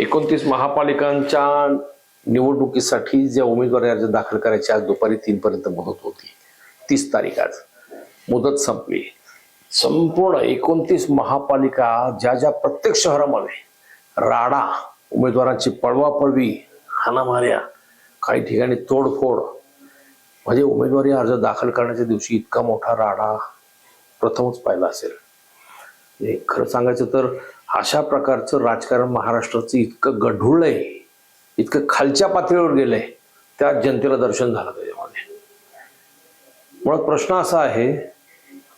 29 महापालिकांच्या निवडणुकीसाठी ज्या उमेदवारी अर्ज दाखल करायचे आज दुपारी 3 पर्यंत मुदत होती. 30 तारीख आज मुदत संपली. संपूर्ण 29 महापालिका ज्या ज्या प्रत्येक शहरामध्ये राडा, उमेदवारांची पळवापळवी, हाणामाऱ्या, काही ठिकाणी तोडफोड, म्हणजे उमेदवारी अर्ज दाखल करण्याच्या दिवशी इतका मोठा राडा प्रथमच पाहिला असेल. खरं सांगायचं तर अशा प्रकारचं राजकारण महाराष्ट्राचं इतकं गढूळलंय, इतकं खालच्या पातळीवर गेलंय, त्या जनतेला दर्शन झालं त्याच्यामध्ये. मुळात प्रश्न असा आहे,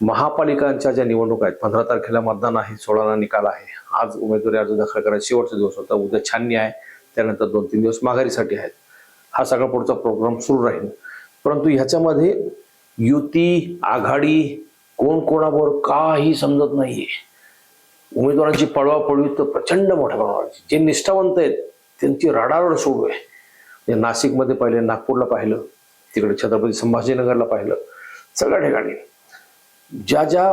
महापालिकांच्या ज्या निवडणुका आहेत, 15 तारखेला मतदान आहे, 16ला निकाल आहे. आज उमेदवारी अर्ज दाखल करायचा शेवटचा दिवस होता. उद्या छाननी आहे, त्यानंतर 2-3 दिवस माघारीसाठी आहेत. हा सगळा पुढचा प्रोग्राम सुरू राहील. परंतु ह्याच्यामध्ये युती, आघाडी, कोण कोणाबरोबर काही समजत नाहीये. उमेदवारांची पळवापळवी तर प्रचंड मोठ्या प्रमाणाची. जे निष्ठावंत आहेत त्यांची राडारोड सुरू आहे. नाशिकमध्ये पाहिलं, नागपूरला पाहिलं, तिकडे छत्रपती संभाजीनगरला पाहिलं, सगळ्या ठिकाणी ज्या ज्या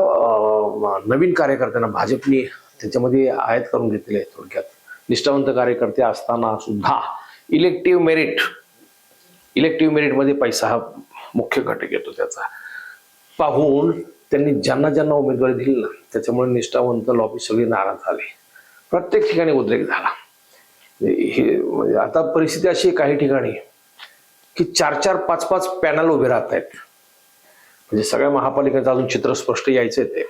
नवीन कार्यकर्त्यांना भाजपने त्याच्यामध्ये आयात करून घेतलेले आहेत. थोडक्यात निष्ठावंत कार्यकर्ते असताना सुद्धा इलेक्टिव्ह मेरिटमध्ये पैसा हा मुख्य घटक येतो. त्याचा पाहून त्यांनी ज्यांना ज्यांना उमेदवारी दिली ना, त्याच्यामुळे निष्ठावंत लॉबी सगळी नाराज झाली. प्रत्येक ठिकाणी उद्रेक झाला. हे म्हणजे आता परिस्थिती अशी आहे काही ठिकाणी की 4-4, 5-5 पॅनल उभे राहत आहेत. म्हणजे सगळ्या महापालिकेचं अजून चित्र स्पष्ट यायचं आहे. ते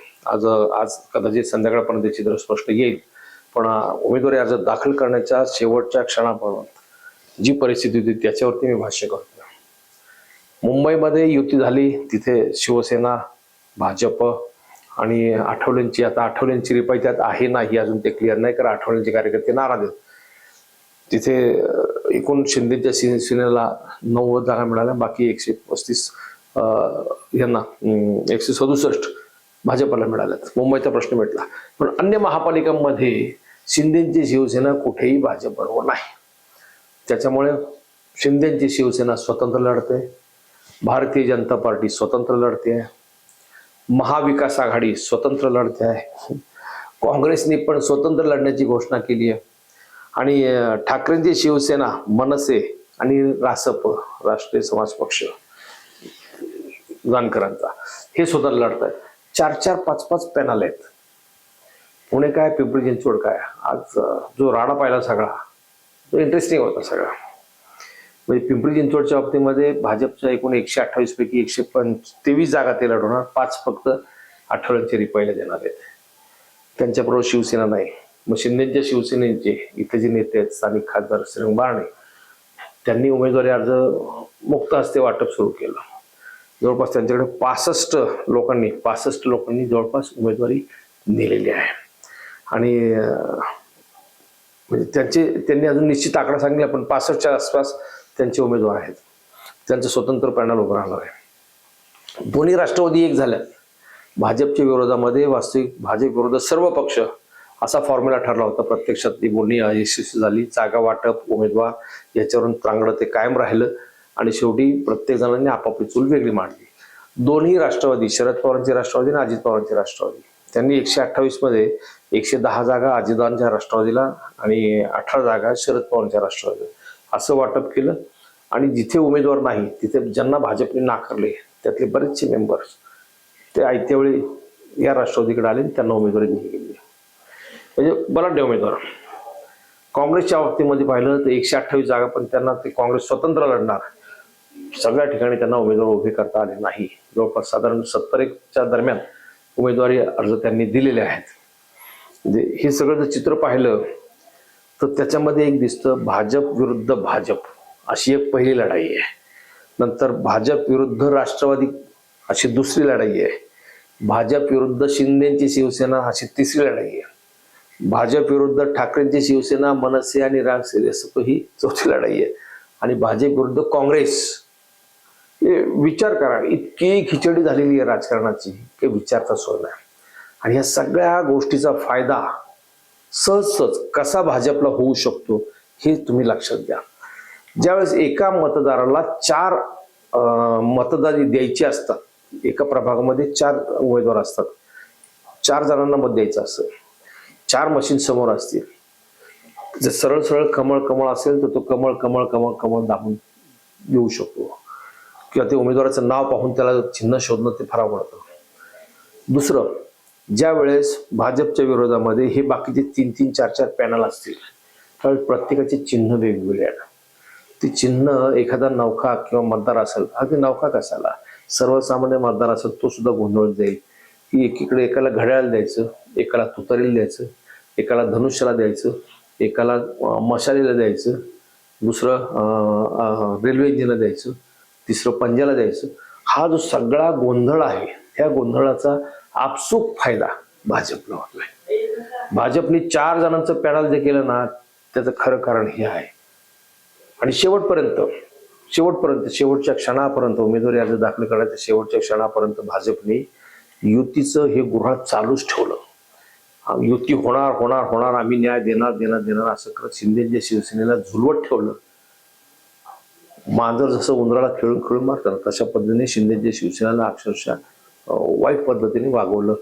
आज कदाचित संध्याकाळपर्यंत चित्र स्पष्ट येईल. पण उमेदवारी अर्ज दाखल करण्याच्या शेवटच्या क्षणापर्यंत जी परिस्थिती होती त्याच्यावरती मी भाष्य करतो. मुंबईमध्ये युती झाली, तिथे शिवसेना, भाजप आणि आठवलेंची, आता आठवलेंची रिपाई त्यात आहे नाही अजून ते क्लिअर नाही, कारण आठवलेंचे कार्यकर्ते नाराज आहेत. तिथे एकूण शिंदेच्या शिवसेनेला 90 जागा मिळाल्या, बाकी 135 यांना 167 भाजपला मिळाल्यात. मुंबईचा प्रश्न मिटला. पण अन्य महापालिकांमध्ये शिंदेची शिवसेना कुठेही भाजप बरोबर नाही. त्याच्यामुळे शिंदेची शिवसेना स्वतंत्र लढते, भारतीय जनता पार्टी स्वतंत्र लढते, महाविकास आघाडी स्वतंत्र लढते आहे, काँग्रेसने पण स्वतंत्र लढण्याची घोषणा केली आहे, आणि ठाकरेंची शिवसेना, मनसे आणि रासप, राष्ट्रीय समाज पक्ष जानकरांचा, हे स्वतंत्र लढत आहेत. 4-4, 5-5 पॅनल आहेत. पुणे काय, पिंपरी चिंचवड काय, आज जो राडा पाहिला सगळा तो इंटरेस्टिंग होता सगळा. म्हणजे पिंपरी चिंचवडच्या बाबतीमध्ये भाजपच्या एकूण 128 पैकी 123 जागा ते लढवणार, 5 फक्त आठवड्यांचे रिपाईला देणार आहेत. त्यांच्याबरोबर शिवसेना नाही. मग शिंदेच्या शिवसेनेचे इथे जे नेते आहेत, स्थानिक खासदार श्रीरंग बारणे, त्यांनी उमेदवारी अर्ज मुक्त हस्ते वाटप सुरू केलं. जवळपास त्यांच्याकडे 65 लोकांनी जवळपास उमेदवारी दिलेली आहे. आणि म्हणजे त्यांनी अजून निश्चित आकडा सांगितला, पण 65च्या आसपास त्यांचे उमेदवार आहेत. त्यांचं स्वतंत्र पॅनल उभं राहणार आहे. दोन्ही राष्ट्रवादी एक झाल्या. भाजपच्या विरोधामध्ये वास्तविक भाजप विरोधात सर्व पक्ष असा फॉर्म्युला ठरला होता. प्रत्यक्षात ती बोलणी यशस्वी झाली. जागा वाटप, उमेदवार याच्यावरून चांगलं ते कायम राहिलं. आणि शेवटी प्रत्येक जणांनी आपापली चूल वेगळी मांडली. दोन्ही राष्ट्रवादी, शरद पवारांची राष्ट्रवादी आणि अजित पवारांची राष्ट्रवादी, त्यांनी 128 मध्ये 110 जागा अजितदादांच्या राष्ट्रवादीला आणि 18 जागा शरद पवारांच्या राष्ट्रवादीला असं वाटप केलं. आणि जिथे उमेदवार नाही तिथे ज्यांना भाजपने नाकारले त्यातले बरेचसे मेंबर्स ते आयत्या वेळी या राष्ट्रवादीकडे आले, त्यांना उमेदवारी दिली गेली. म्हणजे बलाढ्य उमेदवार. काँग्रेसच्या बाबतीमध्ये पाहिलं तर 128 जागा, पण त्यांना ते काँग्रेस स्वतंत्र लढणार, सगळ्या ठिकाणी त्यांना उमेदवार उभे करता आले नाही. जवळपास साधारण 70च्या दरम्यान उमेदवारी अर्ज त्यांनी दिलेले आहेत. म्हणजे हे सगळं जर चित्र पाहिलं तर त्याच्यामध्ये एक दिसतं, भाजप विरुद्ध भाजप अशी एक पहिली लढाई आहे. नंतर भाजप विरुद्ध राष्ट्रवादी अशी दुसरी लढाई आहे. भाजप विरुद्ध शिंदेची शिवसेना अशी तिसरी लढाई आहे. भाजप विरुद्ध ठाकरेंची शिवसेना, मनसे आणि रासप ही चौथी लढाई आहे. आणि भाजप विरुद्ध काँग्रेस. विचार करा, इतकी खिचडी झालेली आहे राजकारणाची की विचारता सोय नाही. आणि या सगळ्या गोष्टीचा फायदा सहज कसा भाजपला होऊ शकतो हे तुम्ही लक्षात घ्या. ज्यावेळेस एका मतदाराला 4 मतदार द्यायचे असतात, एका प्रभागामध्ये 4 उमेदवार असतात, 4 जणांना मत द्यायचं असतं, 4 मशीन समोर असतील, जर सरळ सरळ कमळ कमळ असेल तर तो कमळ कमळ कमळ कमळ दाबून येऊ शकतो, किंवा ते उमेदवाराचं नाव पाहून त्याला चिन्ह शोधणं ते फार आवडतं. दुसरं, ज्या वेळेस भाजपच्या विरोधामध्ये हे बाकीचे 3-3, 4-4 पॅनल असतील त्यावेळेस प्रत्येकाचे चिन्ह वेगवेगळे आहेत. ते चिन्ह एखादा नौखा किंवा मतदार असेल, अगदी नौखा कसाला, सर्वसामान्य मतदार असेल तो सुद्धा गोंधळून जाईल की एकीकडे एकाला घड्याळ द्यायचं, एकाला तुतारीला द्यायचं, एकाला धनुष्याला द्यायचं, एकाला मशालीला द्यायचं, दुसरं रेल्वे इंजिनला द्यायचं, तिसरं पंजाला द्यायचं. हा जो सगळा गोंधळ आहे त्या गोंधळाचा आपसूक फायदा भाजपला होतोय. भाजपने 4 जणांचं पॅनल जे केलं ना त्याचं खरं कारण हे आहे. आणि शेवटच्या क्षणापर्यंत उमेदवारी अर्ज दाखल करायच्या शेवटच्या क्षणापर्यंत भाजपने युतीचं हे गुऱ्हाळ चालूच ठेवलं. युती होणार होणार होणार, आम्ही न्याय देणार देणार देणार असं करत शिंदेच्या शिवसेनेला झुलवत ठेवलं. मांजर जसं उंदराला खेळून खेळून मारतात तशा पद्धतीने शिंदेच्या शिवसेनेला अक्षरशः वाईट पद्धतीने वागवलं,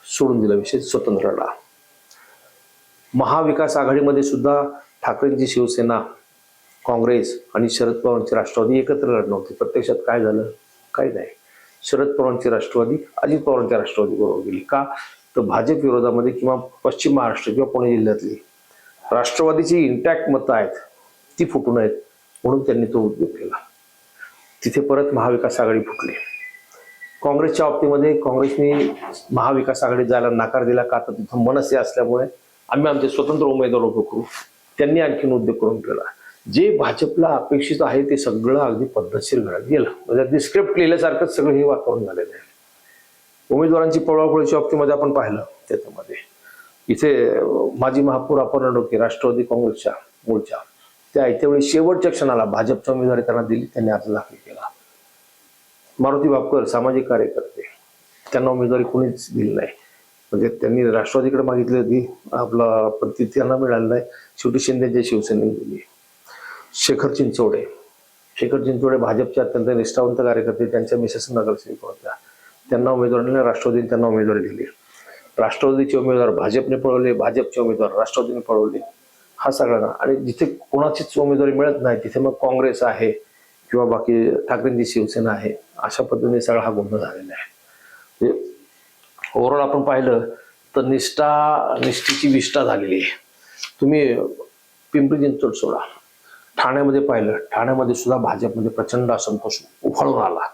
सोडून दिला विषय स्वतंत्रला. महाविकास आघाडीमध्ये सुद्धा ठाकरेंची शिवसेना, काँग्रेस आणि शरद पवारांची राष्ट्रवादी एकत्र लढत नव्हती. प्रत्यक्षात काय झालं? काही नाही. शरद पवारांची राष्ट्रवादी अजित पवारांच्या राष्ट्रवादी बरोबर गेली. का तर भाजप विरोधामध्ये किंवा पश्चिम महाराष्ट्र किंवा पुणे जिल्ह्यातली राष्ट्रवादीची इंटॅक्ट मतं आहेत ती फुटू नयेत म्हणून त्यांनी तो उद्योग केला. तिथे परत महाविकास आघाडी फुटली. काँग्रेसच्या बाबतीमध्ये काँग्रेसने महाविकास आघाडीत जायला नकार दिला. का तर तिथं मनसे असल्यामुळे आम्ही आमचे स्वतंत्र उमेदवार उभे करू. त्यांनी आणखीन उद्योग करून ठेवला. जे भाजपला अपेक्षित आहे ते सगळं अगदी पद्धतशीर घडत गेलं. म्हणजे अगदी स्क्रिप्ट लिहिल्यासारखंच सगळं हे वातावरण झालेलं आहे. उमेदवारांची पळवापळीच्या बाबतीमध्ये आपण पाहिलं. त्याच्यामध्ये इथे माजी महापौर अपर्णा डोके राष्ट्रवादी काँग्रेसच्या मूळच्या, त्या त्यावेळी शेवटच्या क्षणाला भाजपच्या उमेदवारी त्यांना दिली, त्यांनी अर्ज दाखल केला. मारुती बापकर सामाजिक कार्यकर्ते, त्यांना उमेदवारी कोणीच दिली नाही. म्हणजे त्यांनी राष्ट्रवादीकडे मागितली होती आपला, पण ती त्यांना मिळालं नाही. शेवटी शिंदेच्या शिवसेनेने दिली. शेखर चिंचोडे भाजपचे अत्यंत निष्ठावंत कार्यकर्ते, त्यांच्या मिसेस नगरसेविका होत्या. त्यांना उमेदवाराने राष्ट्रवादीने त्यांना उमेदवारी दिली. राष्ट्रवादीचे उमेदवार भाजपने पळवले, भाजपचे उमेदवार राष्ट्रवादीने पळवले. हा सगळा ना. आणि जिथे कोणाचीच उमेदवारी मिळत नाही तिथे मग काँग्रेस आहे किंवा बाकी ठाकरेंची शिवसेना आहे, अशा पद्धतीने सगळा हा गोंधळ झालेला आहे. ओव्हरऑल आपण पाहिलं तर निष्ठेची विष्ठा झालेली आहे. तुम्ही पिंपरी चिंचवड सोडा, ठाण्यामध्ये पाहिलं, ठाण्यामध्ये सुद्धा भाजपमध्ये प्रचंड असंतोष उफाळून आला.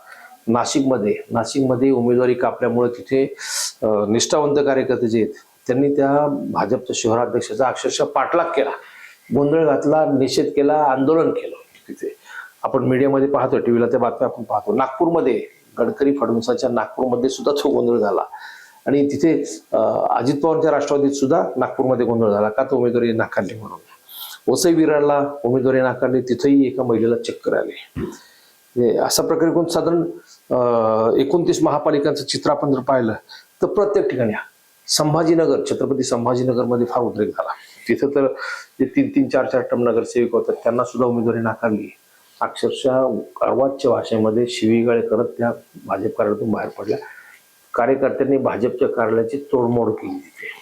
नाशिकमध्ये उमेदवारी कापल्यामुळे तिथे निष्ठावंत कार्यकर्ते जे आहेत त्यांनी त्या भाजपच्या शहराध्यक्षाचा अक्षरशः पाठलाग केला, गोंधळ घातला, निषेध केला, आंदोलन केलं. तिथे आपण मीडियामध्ये पाहतो, टीव्हीला त्या बातम्या आपण पाहतो. नागपूरमध्ये गडकरी फडणवीसाच्या नागपूरमध्ये सुद्धा तो गोंधळ झाला. आणि तिथे अजित पवारच्या राष्ट्रवादीत सुद्धा नागपूरमध्ये गोंधळ झाला. का तर उमेदवारी नाकारली म्हणून. वसई विरारला उमेदवारी नाकारली, तिथेही एका महिलेला चक्कर आले. अशा प्रकारे कोण साधारण 29 महापालिकांचं चित्र आपण जर पाहिलं तर प्रत्येक ठिकाणी संभाजीनगर, छत्रपती संभाजीनगरमध्ये फार उद्रेक झाला. तिथं तर जे 3-3, 4-4 टर्म नगरसेवक होतात त्यांना सुद्धा उमेदवारी नाकारली. अक्षरशः अर्वाच्य भाषेमध्ये शिवीगाळ करत त्या भाजप कार्यालयातून बाहेर पडल्या. कार्यकर्त्यांनी भाजपच्या कार्यालयाची तोडमोड केली तिथे.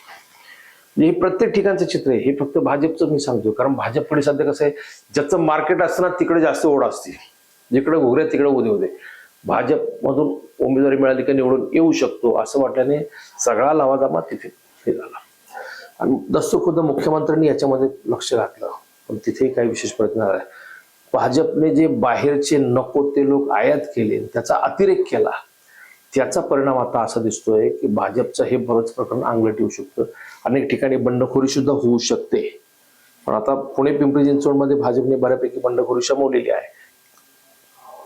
हे प्रत्येक ठिकाणचं चित्र आहे. हे फक्त भाजपचं मी सांगतो, कारण भाजपकडे सध्या कसं आहे, ज्याचं मार्केट असतं ना तिकडे जास्त ओढ असते. जिकडे घुगऱ्या तिकडे उदे होते. भाजपमधून उमेदवारी मिळाली का निवडून येऊ शकतो असं वाटल्याने सगळा लावादामा तिथे हे झाला. आणि दस्तुरखुद्द मुख्यमंत्र्यांनी याच्यामध्ये लक्ष घातलं, पण तिथेही काही विशेष प्रयत्न झाला. भाजपने जे बाहेरचे नको ते लोक आयात केले, त्याचा अतिरेक केला, त्याचा परिणाम आता असा दिसतोय की भाजपचं हे बरंच प्रकरण अंगलट येऊ शकतं. अनेक ठिकाणी बंडखोरी सुद्धा होऊ शकते. पण आता पुणे पिंपरी चिंचवडमध्ये भाजपने बऱ्यापैकी बंडखोरी शमवलेली आहे.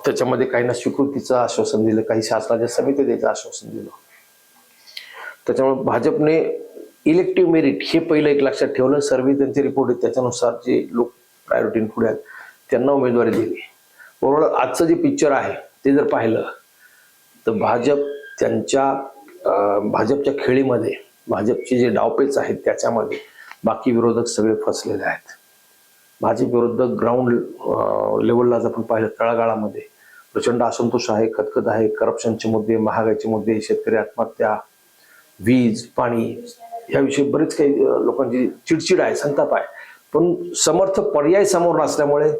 त्याच्यामध्ये काहींना स्वीकृतीचं आश्वासन दिलं, काही शासनाच्या समिती द्यायचं आश्वासन दिलं. त्याच्यामुळे भाजपने इलेक्टिव्ह मेरिट हे पहिलं एक लक्षात ठेवलं. सर्व्हे त्यांचे रिपोर्ट आहेत त्याच्यानुसार जे लोक प्रायोरिटीने पुढे आहेत त्यांना उमेदवारी दिली. बरोबर आजचं जे पिक्चर आहे ते जर पाहिलं तर भाजपच्या खेळीमध्ये, भाजपचे जे डावपेच आहेत त्याच्यामध्ये बाकी विरोधक सगळे फसलेले आहेत. भाजप विरुद्ध ग्राउंड लेवलला जर आपण पाहिलं तळागाळामध्ये प्रचंड असंतोष आहे, खतखत आहे. करप्शनचे मुद्दे, महागाईचे मुद्दे, शेतकरी आत्महत्या, वीज, पाणी याविषयी बरेच काही लोकांची चिडचिड आहे, संताप आहे. पण समर्थ पर्याय समोर नसल्यामुळे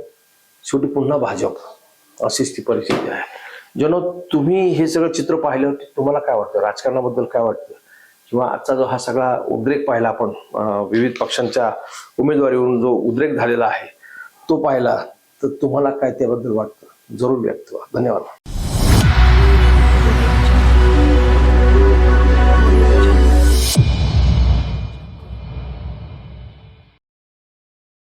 शेवटी पुन्हा भाजप अशीच ती परिस्थिती आहे. जनो, तुम्ही हे सगळं चित्र पाहिलं, तुम्हाला काय वाटतं, राजकारणाबद्दल काय वाटतं, किंवा आजचा जो हा सगळा उद्रेक पाहिला आपण, विविध पक्षांच्या उमेदवारीवरून जो उद्रेक झालेला आहे तो पाहिला, तर तुम्हाला काय त्याबद्दल वाटतं जरूर व्यक्त व्हा. धन्यवाद.